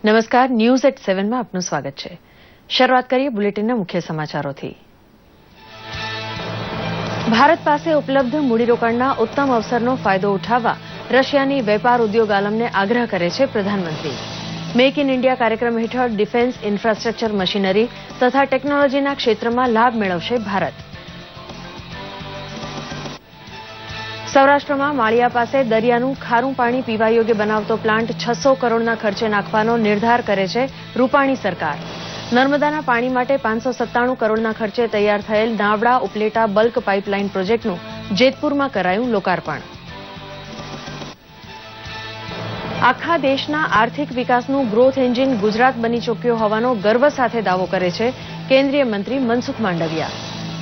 નમસ્કાર, news at 7માં આપનું સ્વાગત છે. શરૂઆત કરીએ બુલેટિનના મુખ્ય સમાચારોથી. ભારત પાસે ઉપલબ્ધ મૂડીરોકાણના ઉત્તમ અવસરનો ફાયદો ઉઠાવવા રશિયાની વેપાર ઉદ્યોગ આલમને આગ્રહ કરે છે પ્રધાનમંત્રી. મેક ઇન ઇન્ડિયા કાર્યક્રમ હેઠળ ડિફેન્સ, ઇન્ફ્રાસ્ટ્રક્ચર, મશીનરી તથા ટેકનોલોજીના ક્ષેત્રમાં લાભ મેળવશે ભારત. સૌરાષ્ટ્રમાં માળિયા પાસે દરિયાનું ખારું પાણી પીવા યોગ્ય બનાવતો પ્લાન્ટ 600 કરોડના ખર્ચે નાખવાનો નિર્ધાર કરે છે રૂપાણી સરકાર. નર્મદાના પાણી માટે 597 કરોડના ખર્ચે તૈયાર થયેલ નાવડા ઉપલેટા બલ્ક પાઇપલાઇન પ્રોજેક્ટનું જેતપુરમાં કરાયું લોકાર્પણ. આખા દેશના આર્થિક વિકાસનું ગ્રોથ એન્જિન ગુજરાત બની ચૂક્યો હોવાનો ગર્વ સાથે દાવો કરે છે કેન્દ્રીય મંત્રી મનસુખ માંડવિયા.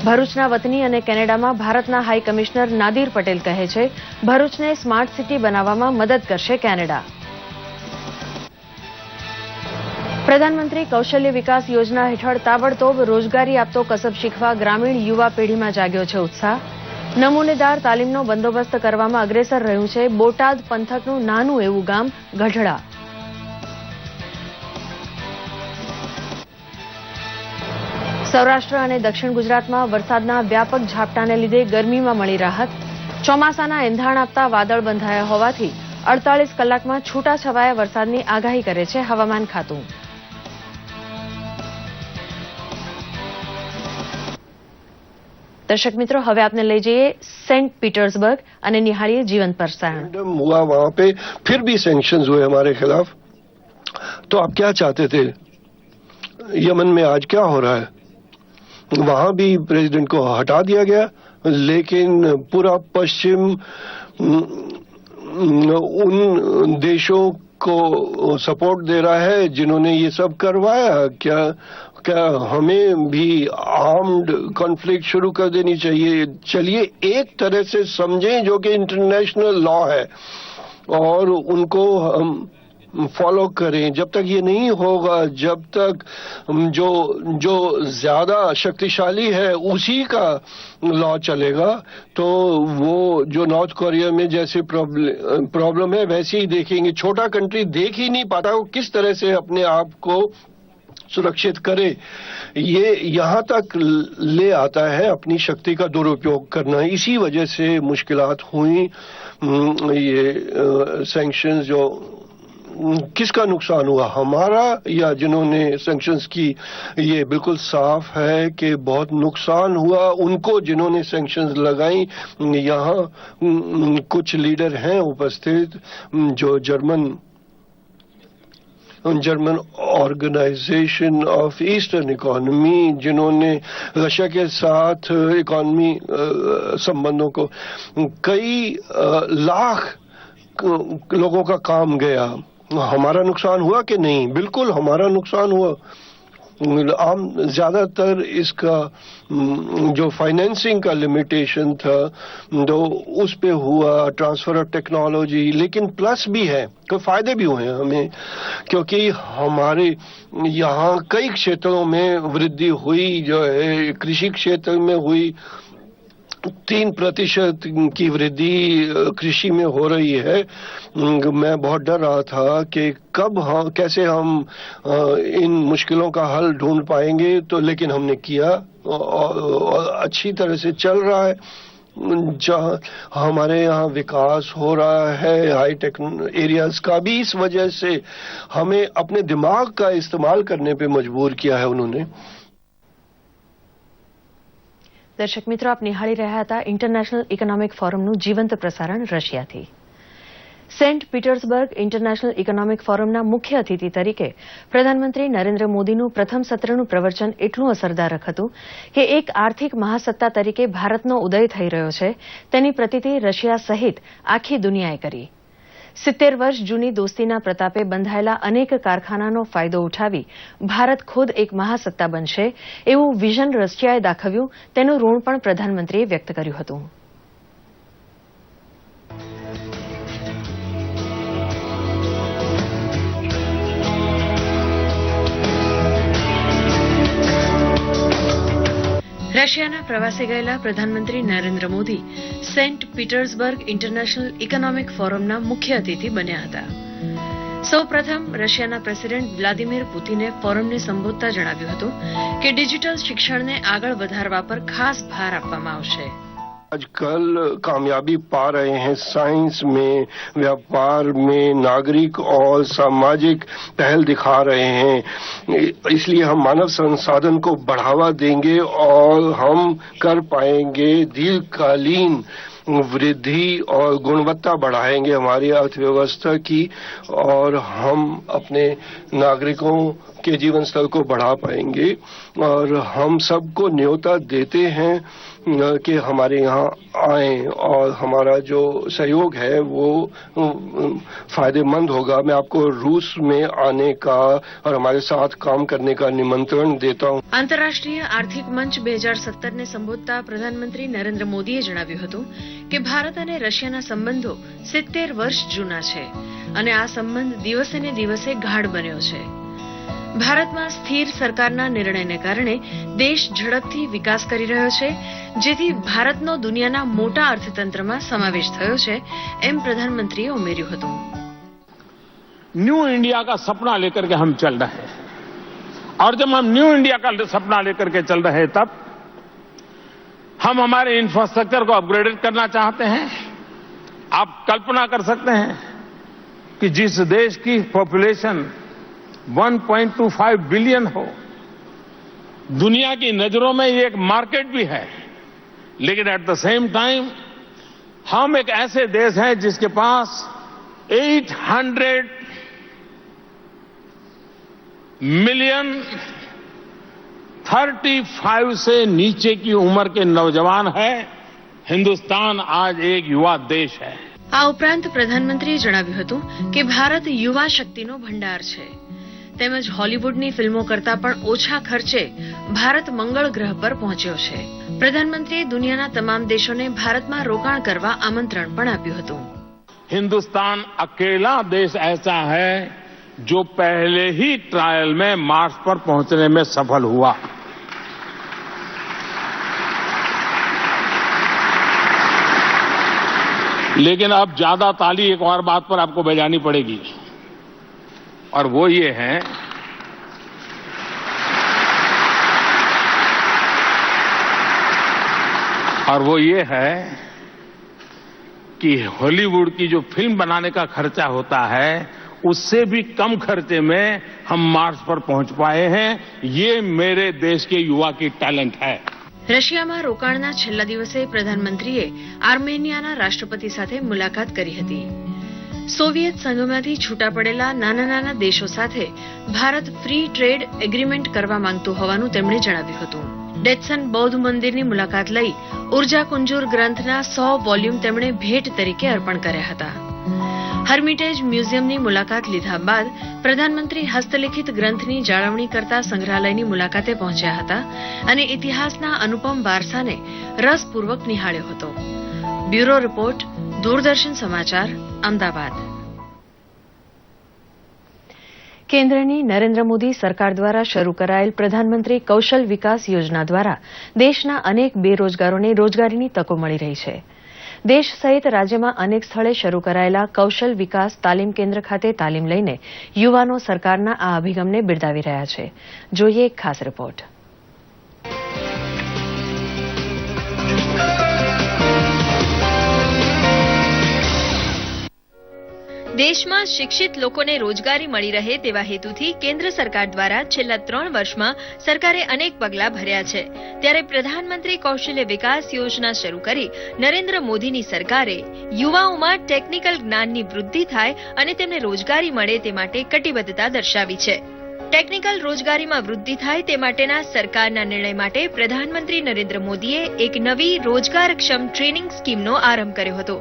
ભરૂચના વતની અને કેનેડામાં ભારતના હાઈ કમિશનર નાદિર પટેલ કહે છે ભરૂચને સ્માર્ટ સિટી બનાવવામાં મદદ કરશે કેનેડા. પ્રધાનમંત્રી કૌશલ્ય વિકાસ યોજના હેઠળ તાબડતોબ રોજગારી આપતો કસબ શીખવા ગ્રામીણ યુવા પેઢીમાં જાગ્યો છે ઉત્સાહ. નમૂનેદાર તાલીમનો બંદોબસ્ત કરવામાં અગ્રેસર રહ્યું છે બોટાદ પંથકનું નાનું એવું ગામ ગઢડા. સૌરાષ્ટ્ર અને દક્ષિણ ગુજરાતમાં વરસાદના વ્યાપક ઝાપટાને લીધે ગરમીમાં મળી રાહત. ચોમાસાના એંધાણ આપતા વાદળ બંધાયા હોવાથી 48 કલાકમાં છૂટાછવાયા વરસાદની આગાહી કરે છે હવામાન ખાતું. दर्शक मित्रों, હવે आपने ले जाइए सेंट पीटर्सबर्ग અને નિહાળીએ જીવંત પ્રસારણ. हुआ वहां पे फिर भी सैंक्शंस हुए हमारे खिलाफ. तो आप क्या चाहते थे? यमन में आज क्या हो रहा है? वहां भी प्रेसिडेंट को हटा दिया गया, लेकिन पूरा पश्चिम उन देशों को सपोर्ट दे रहा है जिन्होंने ये सब करवाया. क्या हमें भी आर्म्ड कॉन्फ्लिक्ट शुरू कर देनी चाहिए? चलिए एक तरह से समझें जो कि इंटरनेशनल लॉ है और उनको हम फॉलो करें. जब तक ये नहीं होगा, जब तक जो ज्यादा शक्तिशाली है उसी का लॉ चलेगा, तो वो जो नॉर्थ कोरिया में जैसे प्रॉब्लम है वैसे ही देखेंगे. छोटा कंट्री देख ही नहीं पाता वो किस तरह से अपने आप को सुरक्षित करे. ये यहाँ तक ले आता है अपनी शक्ति का दुरुपयोग करना. इसी वजह से मुश्किलात हुई. ये सैंक्शंस जो किसका नुकसान हुआ, हमारा या जिन्होंने सैंक्शंस की? ये बिल्कुल साफ है कि बहुत नुकसान हुआ उनको जिन्होंने सैंक्शंस लगाई. यहाँ कुछ लीडर हैं उपस्थित जो German organisation of eastern economy, जिन्होंने रशिया के साथ इकोनॉमी संबंधों को कई लाख लोगों का काम गया. हमारा नुकसान हुआ कि नहीं? बिल्कुल हमारा नुकसान हुआ. आम ज्यादातर इसका जो फाइनेंसिंग का लिमिटेशन था तो उस पे हुआ, ट्रांसफर ऑफ टेक्नोलॉजी. लेकिन प्लस भी है, कोई फायदे भी हुए हैं हमें, क्योंकि हमारे यहाँ कई क्षेत्रों में वृद्धि हुई. जो है कृषि क्षेत्र में हुई 3% की वृद्धि कृषि में हो रही है. मैं बहुत डर रहा था कि कैसे हम इन मुश्किलों का हल ढूंढ पाएंगे, तो लेकिन हमने किया और अच्छी तरह से चल रहा है. जहाँ हमारे यहाँ विकास हो रहा है हाईटेक एरियाज का भी, इस वजह से हमें अपने दिमाग का इस्तेमाल करने पे मजबूर किया है उन्होंने. દર્શક મિત્રો, આપ નિહાળી રહ્યા હતા ઇન્ટરનેશનલ ઇકોનોમિક ફોરમનું જીવંત પ્રસારણ રશિયાથી. સેન્ટ પીટર્સબર્ગ ઇન્ટરનેશનલ ઇકોનોમિક ફોરમના મુખ્ય અતિથિ તરીકે પ્રધાનમંત્રી નરેન્દ્ર મોદીનું પ્રથમ સત્રનું પ્રવચન એટલું અસરદારક હતું કે એક આર્થિક મહાસત્તા તરીકે ભારતનો ઉદય થઈ રહ્યો છે તેની પ્રતીતિ રશિયા સહિત આખી દુનિયાએ કરી. 70 વર્ષ જૂની દોસ્તીના પ્રતાપે બંધાયેલા અનેક કારખાનાનો ફાયદો ઉઠાવી ભારત ખુદ એક મહાસત્તા બનશે એવું વિઝન રશિયાએ દાખવ્યું, તેનું ઋણ પણ પ્રધાનમંત્રીએ વ્યક્ત કર્યું હતું. રશિયાના પ્રવાસે ગયેલા પ્રધાનમંત્રી Narendra Modi Saint Petersburg International Economic ફોરમના મુખ્ય અતિથિ બન્યા હતા. સૌપ્રથમ રશિયાના પ્રેસિડેન્ટ વ્લાદિમીર પુતિને ફોરમને સંબોધતા જણાવ્યું હતું કે ડિજિટલ શિક્ષણને આગળ વધારવા પર ખાસ ભાર આપવામાં આવશે. आजकल कामयाबी पा रहे हैं साइंस में, व्यापार में, नागरिक और सामाजिक पहल दिखा रहे हैं. इसलिए हम मानव संसाधन को बढ़ावा देंगे और हम कर पाएंगे दीर्घकालीन वृद्धि और गुणवत्ता बढ़ाएंगे हमारी अर्थव्यवस्था की, और हम अपने नागरिकों के जीवन स्तर को बढ़ा पाएंगे. और हम सबको न्योता देते हैं कि हमारे यहाँ आए और हमारा जो सहयोग है वो फायदेमंद होगा. मैं आपको रूस में आने का और हमारे साथ काम करने का निमंत्रण देता हूँ. આંતરરાષ્ટ્રીય આર્થિક મંચ 2017 ને સંબોધતા પ્રધાનમંત્રી નરેન્દ્ર મોદીએ જણાવ્યું હતું કે ભારત અને રશિયાના સંબંધો 70 વર્ષ જૂના છે અને આ સંબંધ દિવસે ને દિવસે ગાઢ બન્યો છે. ભારતમાં સ્થિર સરકારના નિર્ણયને કારણે દેશ ઝડપથી વિકાસ કરી રહ્યો છે, જેથી ભારતનો દુનિયાના મોટા અર્થતંત્રમાં સમાવેશ થયો છે, એમ પ્રધાનમંત્રીએ ઉમેર્યું હતું. न्यू इंडिया का सपना लेकर के हम चल रहे हैं, और जब हम न्यू इंडिया का सपना लेकर के चल रहे हैं तब हम हमारे इंफ्रास्ट्रक्चर को अपग्रेडेड करना चाहते हैं. आप कल्पना कर सकते हैं कि जिस देश की पॉपुलेशन 1.25 बिलियन हो, दुनिया की नजरों में ये एक मार्केट भी है, लेकिन एट द सेम टाइम हम एक ऐसे देश हैं जिसके पास 800 मिलियन 35 से नीचे की उम्र के नौजवान है. हिंदुस्तान आज एक युवा देश है. આ ઉપરાંત પ્રધાનમંત્રીએ જણાવ્યું હતું કે ભારત યુવા શક્તિનો ભંડાર છે, તેમજ હોલીવુડની ફિલ્મો કરતા પણ ઓછા ખર્ચે ભારત મંગળ ગ્રહ પર પહોંચ્યો છે. પ્રધાનમંત્રીએ દુનિયાના તમામ દેશોને ભારતમાં રોકાણ કરવા આમંત્રણ પણ આપ્યું હતું. हिंदुस्तान अकेला देश ऐसा है जो पहले ही ट्रायल में मार्स पर पहुंचने में सफल हुआ. लेकिन अब ज्यादा ताली एक और बात पर आपको बजानी पड़ेगी, और वो ये है कि हॉलीवुड की जो फिल्म बनाने का खर्चा होता है उससे भी कम खर्चे में हम मार्स पर पहुंच पाए हैं. ये मेरे देश के युवा की टैलेंट है. રશિયામાં રોકાણના છેલ્લા દિવસે પ્રધાનમંત્રીએ આર્મેનિયાના રાષ્ટ્રપતિ સાથે મુલાકાત કરી હતી. સોવિયત સંઘમાંથી છૂટા પડેલા નાના નાના દેશો સાથે ભારત ફ્રી ટ્રેડ એગ્રીમેન્ટ કરવા માંગતું હોવાનું તેમણે જણાવ્યું હતું. ડેટસન બૌદ્ધ મંદિરની મુલાકાત લઈ ઉર્જા કુંજુર ગ્રંથના 100 વોલ્યુમ તેમણે ભેટ તરીકે અર્પણ કર્યા હતા. હર્મિટેજ મ્યુઝિયમની મુલાકાત લીધા બાદ પ્રધાનમંત્રી હસ્તલિખિત ગ્રંથની જાળવણી કરતા સંગ્રહાલયની મુલાકાતે પહોંચ્યા હતા અને ઇતિહાસના અનુપમ વારસાને રસપૂર્વક નિહાળ્યો હતો. બ્યુરો રિપોર્ટ, દૂરદર્શન સમાચાર, અમદાવાદ. કેન્દ્રની નરેન્દ્ર મોદી સરકાર દ્વારા શરૂ કરાયેલ પ્રધાનમંત્રી કૌશલ વિકાસ યોજના દ્વારા દેશના અનેક બેરોજગારોને રોજગારીની તકો મળી રહી છે. દેશ સહિત રાજ્યમાં અનેક સ્થળે શરૂ કરાયેલા કૌશલ વિકાસ તાલીમ કેન્દ્ર ખાતે તાલીમ લઈને યુવાનો સરકારના આ અભિગમને બિરદાવી રહ્યા છે. જોઈએ એક ખાસ રિપોર્ટ. દેશમાં શિક્ષિત લોકોને રોજગારી મળી રહે તેવા હેતુથી કેન્દ્ર સરકાર દ્વારા છેલ્લા 3 વર્ષમાં સરકારે અનેક પગલાં ભર્યા છે. ત્યારે પ્રધાનમંત્રી કૌશલ્ય વિકાસ યોજના શરૂ કરી નરેન્દ્ર મોદીની સરકારે યુવાઓમાં ટેકનિકલ જ્ઞાનની વૃદ્ધિ થાય અને તેમને રોજગારી મળે તે માટે કટિબદ્ધતા દર્શાવી છે. ટેકનિકલ રોજગારીમાં વૃદ્ધિ થાય તે માટેના સરકારના નિર્ણય માટે પ્રધાનમંત્રી નરેન્દ્ર મોદીએ એક નવી રોજગારક્ષમ ટ્રેનિંગ સ્કીમનો આરંભ કર્યો હતો.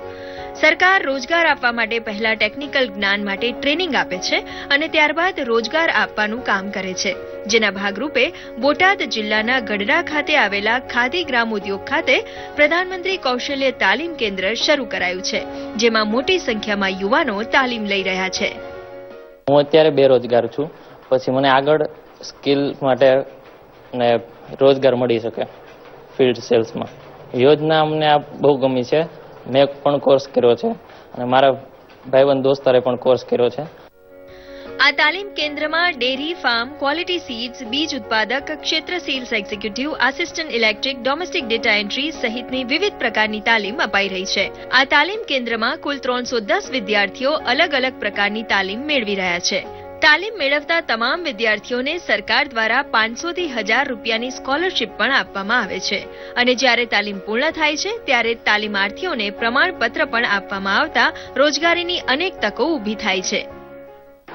સરકાર રોજગાર આપવા માટે પહેલા ટેકનિકલ જ્ઞાન માટે ટ્રેનિંગ આપે છે અને ત્યારબાદ રોજગાર આપવાનું કામ કરે છે. જેના ભાગરૂપે બોટાદ જિલ્લાના ગઢડા ખાતે આવેલા ખાદી ગ્રામ ઉદ્યોગ ખાતે પ્રધાનમંત્રી કૌશલ્ય તાલીમ કેન્દ્ર શરૂ કરાયું છે, જેમાં મોટી સંખ્યામાં યુવાનો તાલીમ લઈ રહ્યા છે. હું અત્યારે બેરોજગાર છું, પછી મને આગળ સ્કિલ માટે ને રોજગાર મળી શકે ફિલ્ડ સેલ્સમાં. યોજના અમને આ બહુ ગમી છે. મેં પણ કોર્સ કર્યો છે અને મારા ભાઈબંધ દોસ્તારે પણ કોર્સ કર્યો છે. આ તાલીમ કેન્દ્રમાં ડેરી, ફાર્મ, ક્વોલિટી સીડ્સ, બીજ ઉત્પાદક, ક્ષેત્ર cells executive, assistant electric, domestic data entry સહિતની વિવિધ પ્રકારની તાલીમ અપાઈ રહી છે. આ તાલીમ કેન્દ્રમાં કુલ 310 વિદ્યાર્થીઓ અલગ અલગ પ્રકારની તાલીમ મેળવી રહ્યા છે. તાલીમ મેળવતા તમામ વિદ્યાર્થીઓને સરકાર દ્વારા 500 થી 1000 રૂપિયાની સ્કોલરશીપ પણ આપવામાં આવે છે અને જ્યારે તાલીમ પૂર્ણ થાય છે ત્યારે તાલીમાર્થીઓને પ્રમાણપત્ર પણ આપવામાં આવતા રોજગારીની અનેક તકો ઊભી થાય છે.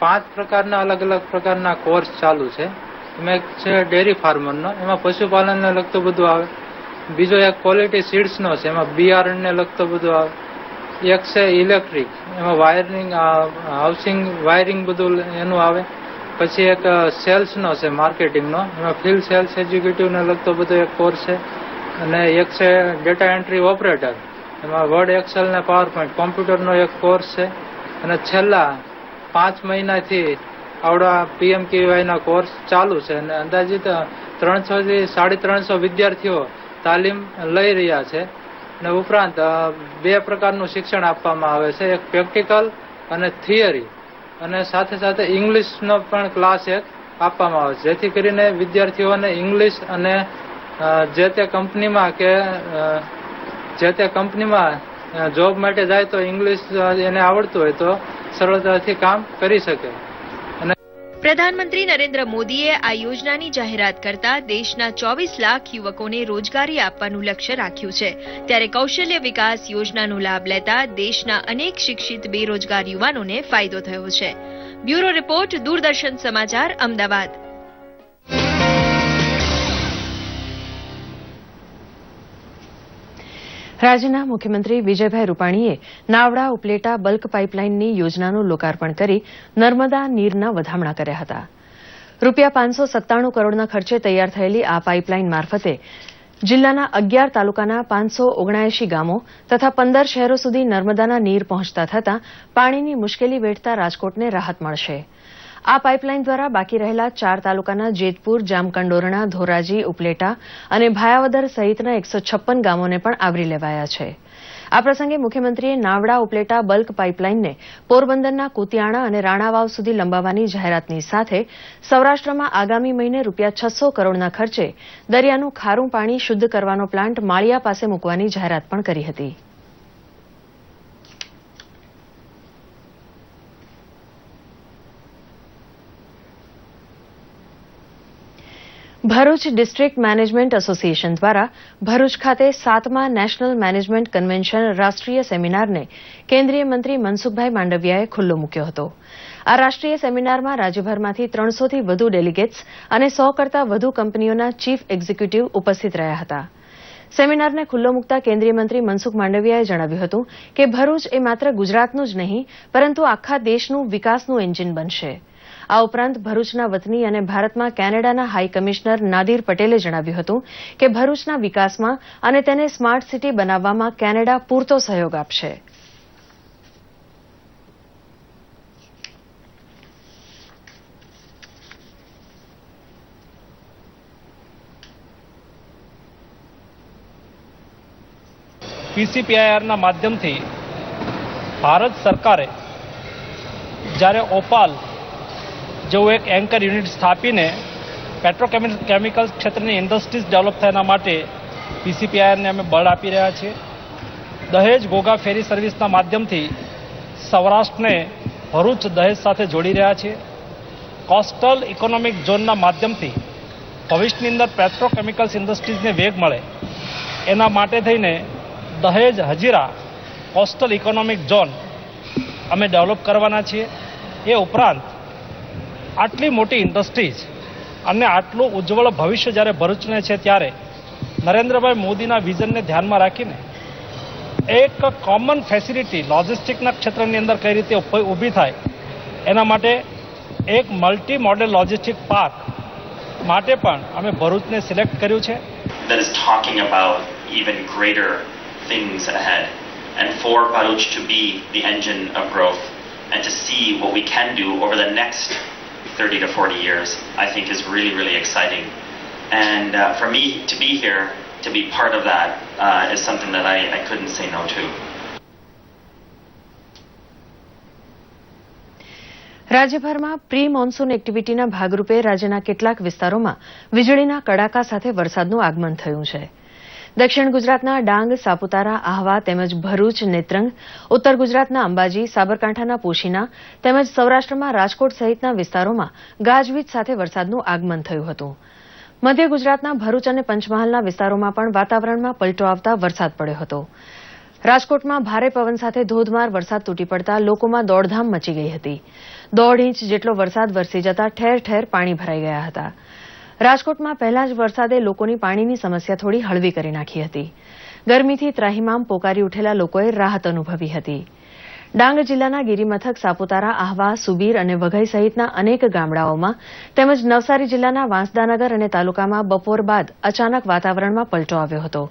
5 પ્રકારના અલગ અલગ પ્રકારના કોર્સ ચાલુ છે. એમાં એક છે ડેરી ફાર્મરનો, એમાં પશુપાલનને લગતું બધું આવે. બીજો એક ક્વોલિટી સીડ્સનો છે, એમાં બિયારણને લગતું બધું આવે. એક છે ઇલેક્ટ્રિક, એમાં વાયરિંગ, હાઉસિંગ વાયરિંગ બધું એનું આવે. પછી એક સેલ્સનો છે, માર્કેટિંગનો, એમાં ફિલ્ડ સેલ્સ એક્ઝિક્યુટિવને લગતો બધો એક કોર્સ છે. અને એક છે ડેટા એન્ટ્રી ઓપરેટર, એમાં વર્ડ, એક્સેલ ને પાવર પોઈન્ટ કોમ્પ્યુટરનો એક કોર્સ છે. અને છેલ્લા 5 મહિનાથી આવડા PMKVYના કોર્સ ચાલુ છે અને અંદાજિત 300 થી 350 વિદ્યાર્થીઓ તાલીમ લઈ રહ્યા છે. અને ઉપરાંત 2 પ્રકારનું શિક્ષણ આપવામાં આવે છે, એક પ્રેક્ટિકલ અને થિયરી, અને સાથે સાથે ઇંગ્લિશનો પણ ક્લાસ એક આપવામાં આવે છે, જેથી કરીને વિદ્યાર્થીઓને ઇંગ્લિશ અને જે તે કંપનીમાં જોબ માટે જાય તો ઇંગ્લિશ એને આવડતું હોય તો સરળતાથી કામ કરી શકે. પ્રધાનમંત્રી નરેન્દ્ર મોદીએ આ યોજનાની જાહેરાત કરતા દેશના 24 લાખ યુવકોને રોજગારી આપવાનું લક્ષ્ય રાખ્યું છે. ત્યારે કૌશલ્ય વિકાસ યોજનાનો લાભ લેતા દેશના અનેક શિક્ષિત બેરોજગાર યુવાનોને ફાયદો થયો છે. બ્યુરો રિપોર્ટ, દૂરદર્શન સમાચાર, અમદાવાદ. રાજ્યના મુખ્યમંત્રી વિજયભાઈ રૂપાણીએ નાવડા ઉપલેટા બલ્ક પાઇપલાઇનની યોજનાનું લોકાર્પણ કરી નર્મદા નીરના વધામણા કર્યા હતા. ₹597 કરોડના ખર્ચે તૈયાર થયેલી આ પાઇપલાઇન મારફતે જિલ્લાના 11 તાલુકાના 579 ગામો તથા 15 શહેરો સુધી નર્મદાના નીર પહોંચતા થતાં પાણીની મુશ્કેલી વેઠતા રાજકોટને રાહત મળશે. આ પાઇપલાઇન દ્વારા બાકી રહેલા 4 તાલુકાના જેતપુર, જામકંડોરણા, ધોરાજી, ઉપલેટા અને ભાયાવદર સહિતના 156 ગામોને પણ આવરી લેવાયા છે. આ પ્રસંગે મુખ્યમંત્રીએ નાવડા ઉપલેટા બલ્ક પાઇપલાઇનને પોરબંદરના કુતિયાણા અને રાણાવાવ સુધી લંબાવવાની જાહેરાતની સાથે સૌરાષ્ટ્રમાં આગામી મહિને ₹600 કરોડના ખર્ચે દરિયાનું ખારું પાણી શુદ્ધ કરવાનો પ્લાન્ટ માળિયા પાસે મૂકવાની જાહેરાત પણ કરી હતી. ભરૂચ ડિસ્ટ્રિક્ટ મેનેજમેન્ટ એસોસિએશન દ્વારા ભરૂચ ખાતે 7મા નેશનલ મેનેજમેન્ટ કન્વેન્શન રાષ્ટ્રીય સેમિનારને કેન્દ્રીય મંત્રી મનસુખભાઈ માંડવિયાએ ખુલ્લો મૂક્યો હતો. આ રાષ્ટ્રીય સેમિનારમાં રાજ્યભરમાંથી 300થી વધુ ડેલિગેટ્સ અને 100 કરતાં વધુ કંપનીઓના ચીફ એક્ઝિક્યુટિવ ઉપસ્થિત રહ્યા હતા. સેમિનારને ખુલ્લો મૂકતા કેન્દ્રીય મંત્રી મનસુખ માંડવિયાએ જણાવ્યું હતું કે ભરૂચ એ માત્ર ગુજરાતનું જ નહીં પરંતુ આખા દેશનું વિકાસનું એન્જિન બનશે. આ ઉપરાંત ભરૂચના વતની અને ભારતમાં કેનેડાના હાઈ કમિશનર નાદિર પટેલે જણાવ્યું હતું કે ભરૂચના વિકાસમાં અને તેને સ્માર્ટ સિટી બનાવવામાં કેનેડા પૂરતો સહયોગ આપશે. PCPIRના માધ્યમથી ભારત સરકારે જ્યારે ઓપાલ જેવું એક એન્કર યુનિટ સ્થાપીને પેટ્રોકેમિકલ ક્ષેત્રની ઇન્ડસ્ટ્રીઝ ડેવલપ થયા માટે PCPIRને અમે બળ આપી રહ્યા છીએ. દહેજ ઘોઘા ફેરી સર્વિસના માધ્યમથી સૌરાષ્ટ્રને ભરૂચ દહેજ સાથે જોડી રહ્યા છીએ. કોસ્ટલ ઇકોનોમિક ઝોનના માધ્યમથી ભવિષ્યની અંદર પેટ્રોકેમિકલ્સ ઇન્ડસ્ટ્રીઝને વેગ મળે એના માટે થઈને દહેજ હજીરા કોસ્ટલ ઇકોનોમિક ઝોન અમે ડેવલપ કરવાના છીએ. એ ઉપરાંત આટલી મોટી ઇન્ડસ્ટ્રીઝ અને આટલું ઉજ્જવળ ભવિષ્ય જ્યારે ભરૂચને છે ત્યારે નરેન્દ્રભાઈ મોદીના વિઝનને ધ્યાનમાં રાખીને એક કોમન ફેસિલિટી લોજિસ્ટિકના ક્ષેત્રની અંદર કઈ રીતે ઊભી થાય એના માટે એક મલ્ટી મોડેલ લોજિસ્ટિક પાર્ક માટે પણ અમે ભરૂચને સિલેક્ટ કર્યું છે. That is talking about even greater things ahead, and for Bharuch to be the engine of growth and to see what we can do over the next 30 to 40 years, I think is really, really exciting. And for me to be here, to be part of that, is something that I couldn't say no to. રાજ્યભરમાં pre monsoon એક્ટિવિટીના ભાગરૂપે રાજ્યના કેટલાક વિસ્તારોમાં વીજળીના કડાકા સાથે વરસાદનું આગમન થયું છે. દક્ષિણ ગુજરાતના ડાંગ, સાપુતારા, આહવા તેમજ ભરૂચ, નેત્રંગ, ઉત્તર ગુજરાતના અંબાજી, સાબરકાંઠાના પોશીના તેમજ સૌરાષ્ટ્રમાં રાજકોટ સહિતના વિસ્તારોમાં ગાજવીજ સાથે વરસાદનું આગમન થયું હતું. મધ્ય ગુજરાતના ભરૂચ અને પંચમહાલના વિસ્તારોમાં પણ વાતાવરણમાં પલટો આવતા વરસાદ પડ્યો હતો. રાજકોટમાં ભારે પવન સાથે ધોધમાર વરસાદ તૂટી પડતા લોકોમાં દોડધામ મચી ગઈ હતી. 1.5 ઇંચ જેટલો વરસાદ વરસી જતા ઠેર ઠેર પાણી ભરાઈ ગયા હતા. રાજકોટમાં પહેલા જ વરસાદે લોકોની પાણીની સમસ્યા થોડી હળવી કરી નાખી હતી. ગરમીથી ત્રાહિમામ પોકારી ઉઠેલા લોકોએ રાહત અનુભવી હતી. ડાંગ જિલ્લાના ગિરિમથક સાપુતારા, આહવા, સુબીર અને વઘઈ સહિતના અનેક ગામડાઓમાં તેમજ નવસારી જિલ્લાના વાંસદાનગર અને તાલુકામાં બપોર બાદ અચાનક વાતાવરણમાં પલટો આવ્યો હતો.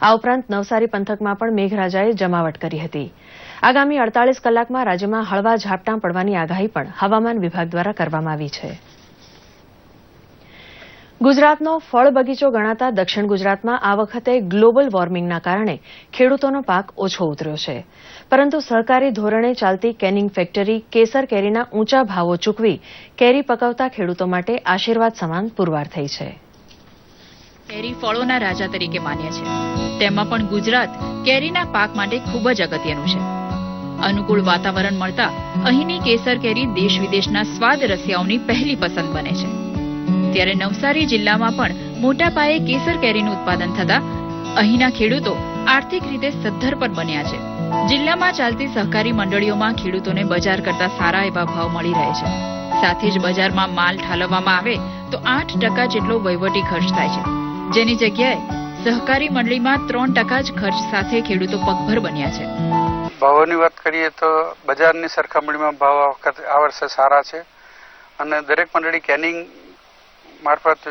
આ ઉપરાંત નવસારી પંથકમાં પણ મેઘરાજાએ જમાવટ કરી હતી. આગામી 48 કલાકમાં રાજ્યમાં હળવા ઝાપટાં પડવાની આગાહી પણ હવામાન વિભાગ દ્વારા કરવામાં આવી છે. ગુજરાતનો ફળ બગીચો ગણાતા દક્ષિણ ગુજરાતમાં આ વખતે ગ્લોબલ વોર્મિંગના કારણે ખેડૂતોનો પાક ઓછો ઉતર્યો છે. પરંતુ સહકારી ધોરણે ચાલતી કેનિંગ ફેક્ટરી કેસર કેરીના ઊંચા ભાવો ચૂકવી કેરી પકવતા ખેડૂતો માટે આશીર્વાદ સમાન પુરવાર થઈ છે. કેરી ફળોના રાજા તરીકે માન્ય છે. તેમાં પણ ગુજરાત કેરીના પાક માટે ખૂબ જ અગત્યનું છે. અનુકૂળ વાતાવરણ મળતા અહીંની કેસર કેરી દેશ વિદેશના સ્વાદ રસિયાઓની પહેલી પસંદ બને છે. ત્યારે નવસારી જિલ્લામાં પણ મોટા પાયે કેસર કેરીનું ઉત્પાદન થતા અહીંના ખેડૂતો આર્થિક રીતે સદ્ધર પણ બન્યા છે. જિલ્લામાં ચાલતી સહકારી મંડળીઓમાં ખેડૂતોને બજાર કરતા સારા એવા ભાવ મળી રહે છે. સાથે જ બજારમાં માલ ઠાલવવામાં આવે તો 8% જેટલો વહીવટી ખર્ચ થાય છે, જેની જગ્યાએ સહકારી મંડળીમાં 3% જ ખર્ચ સાથે ખેડૂતો પગભર બન્યા છે. ભાવોની વાત કરીએ તો બજારની સરખામણીમાં ભાવ આ વર્ષે સારા છે અને દરેક મંડળી કેનિંગ મારફત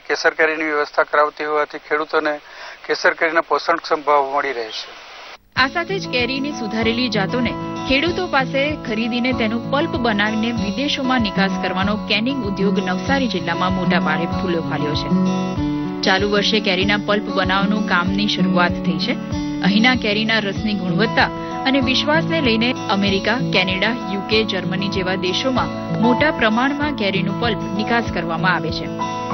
કેસર કેરીની વ્યવસ્થા કરાવતી હોવાથી ખેડૂતોને કેસર કેરીના પોષણક્ષમ ભાવ મળી રહે છે. આ સાથે જ કેરીની સુધારેલી જાતોને ખેડૂતો પાસે ખરીદીને તેનું પલ્પ બનાવીને વિદેશોમાં નિકાસ કરવાનો કેનિંગ ઉદ્યોગ નવસારી જિલ્લામાં મોટા પાયે ફૂલ્યો ફાલ્યો છે. ચાલુ વર્ષે કેરીના પલ્પ બનાવવાનું કામની શરૂઆત થઈ છે. અહીંના કેરીના રસની ગુણવત્તા અને વિશ્વાસને લઈને અમેરિકા, કેનેડા, યુકે, જર્મની જેવા દેશોમાં મોટા પ્રમાણમાં કેરીનું પલ્પ નિકાસ કરવામાં આવે છે.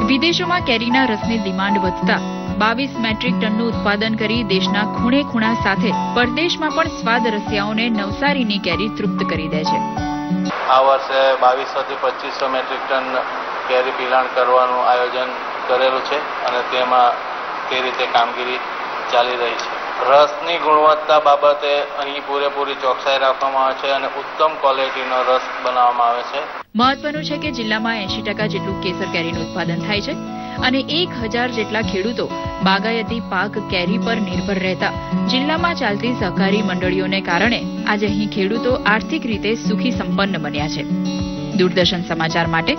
વિદેશોમાં કેરીના રસની ડિમાન્ડ વધતા 22 મેટ્રિક ટનનું ઉત્પાદન કરી દેશના ખૂણે ખૂણા સાથે પરદેશમાં પણ સ્વાદ રસિયાઓને નવસારીની કેરી તૃપ્ત કરી દે છે. આ વર્ષે 2200 થી 2500 મેટ્રિક ટન કેરી પિલાણ કરવાનું આયોજન કરેલું છે અને તેમાં તે રીતે કામગીરી ચાલી રહી છે. રસની ગુણવત્તા બાબતે અહીં પૂરેપૂરી ચોકસાઈ રાખવામાં આવે છે અને ઉત્તમ ક્વોલિટીનો રસ બનાવવામાં આવે છે. મહત્વનું છે કે જિલ્લામાં 80% જેટલું કેસર કેરીનું ઉત્પાદન થાય છે અને 1000 જેટલા ખેડૂતો બાગાયતી પાક કેરી પર નિર્ભર રહેતા જિલ્લામાં ચાલતી સહકારી મંડળીઓને કારણે આજે અહીં ખેડૂતો આર્થિક રીતે સુખી સંપન્ન બન્યા છે. દૂરદર્શન સમાચાર માટે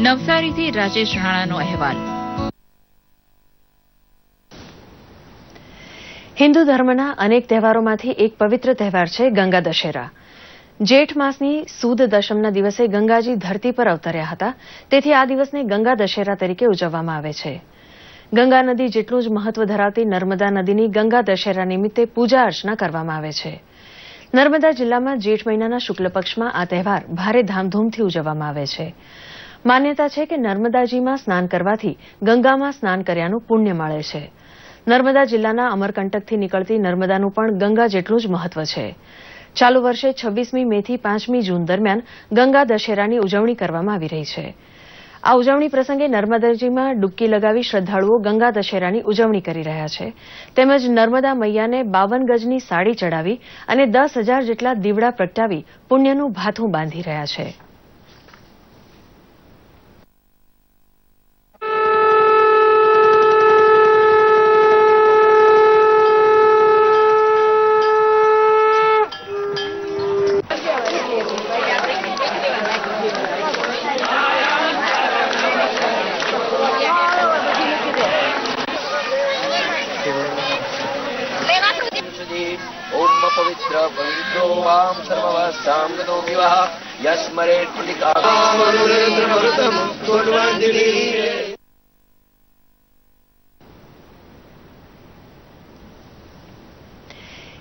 નવસારીથી રાજેશ રાણાનો અહેવાલ. હિન્દુ ધર્મના અનેક તહેવારોમાંથી એક પવિત્ર તહેવાર છે ગંગા દશેરા. જેઠ માસની સુદ દશમના દિવસે ગંગાજી ધરતી પર અવતર્યા હતા, તેથી આ દિવસને ગંગા દશેરા તરીકે ઉજવવામાં આવે છે. ગંગા નદી જેટલું જ મહત્વ ધરાવતી નર્મદા નદીની ગંગા દશેરા નિમિત્તે પૂજા અર્ચના કરવામાં આવે છે. નર્મદા જિલ્લામાં જેઠ મહિનાના શુક્લ પક્ષમાં આ તહેવાર ભારે ધામધૂમથી ઉજવવામાં આવે છે. માન્યતા છે કે નર્મદાજીમાં સ્નાન કરવાથી ગંગામાં સ્નાન કર્યાનું પુણ્ય મળે છે. નર્મદા જિલ્લાના અમરકંટકથી નીકળતી નર્મદાનું પણ ગંગા જેટલું જ મહત્વ છે. ચાલુ વર્ષે 26મી મે થી 5મી જૂન દરમિયાન ગંગા દશેરાની ઉજવણી કરવામાં આવી રહી છે. આ ઉજવણી પ્રસંગે નર્મદાજીમાં ડૂબકી લગાવી શ્રદ્ધાળુઓ ગંગા દશેરાની ઉજવણી કરી રહ્યા છે. તેમજ નર્મદા મૈયાને 52 ગજની સાડી ચડાવી અને 10,000 જેટલા દીવડા પ્રગટાવી પુણ્યનું ભાથું બાંધી રહ્યા છે.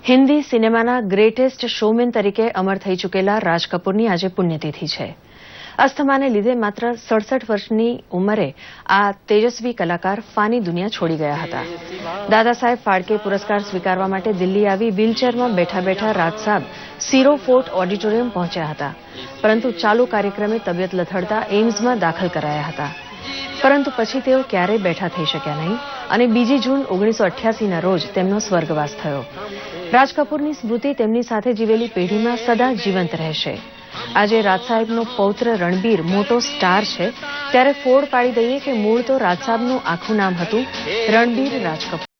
હિન્દી સિનેમાના ગ્રેટેસ્ટ શોમેન તરીકે અમર થઈ ચૂકેલા રાજ કપૂરની આજે પુણ્યતિથિ છે. અસ્થમાને લીધે માત્ર 67 વર્ષની ઉંમરે આ તેજસ્વી કલાકાર ફાની દુનિયા છોડી ગયા હતા. દાદા સાહેબ ફાળકે પુરસ્કાર સ્વીકારવા માટે દિલ્હી આવી વ્હીલચેરમાં બેઠા બેઠા રાજ સાહેબ સીરો ફોર્ટ ઓડિટોરિયમ પહોંચ્યા હતા, પરંતુ ચાલુ કાર્યક્રમે તબિયત લથડતા એઇમ્સમાં દાખલ કરાયા હતા. પરંતુ પછી તેઓ ક્યારેય બેઠા થઈ શક્યા નહીં અને 2 જૂન 1988ના રોજ તેમનો સ્વર્ગવાસ થયો. રાજ કપૂરની સ્મૃતિ તેમની સાથે જીવેલી પેઢીમાં સદા જીવંત રહેશે. આજે રાજ સાહેબનો પૌત્ર રણબીર મોટો સ્ટાર છે, ત્યારે ફોડ પાડી દઈએ કે મૂળ તો રાજ સાહેબનું આખું નામ હતું રણબીર રાજ કપૂર.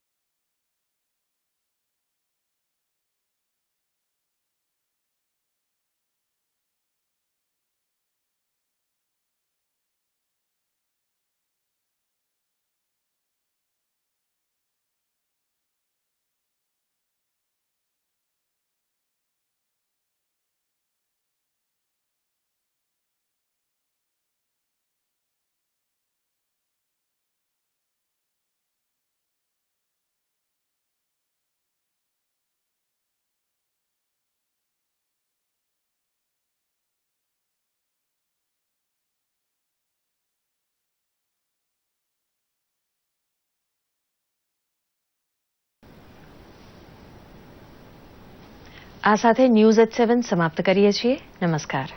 આ સાથે ન્યૂઝ એટ 7 સમાપ્ત કરીએ છીએ. નમસ્કાર.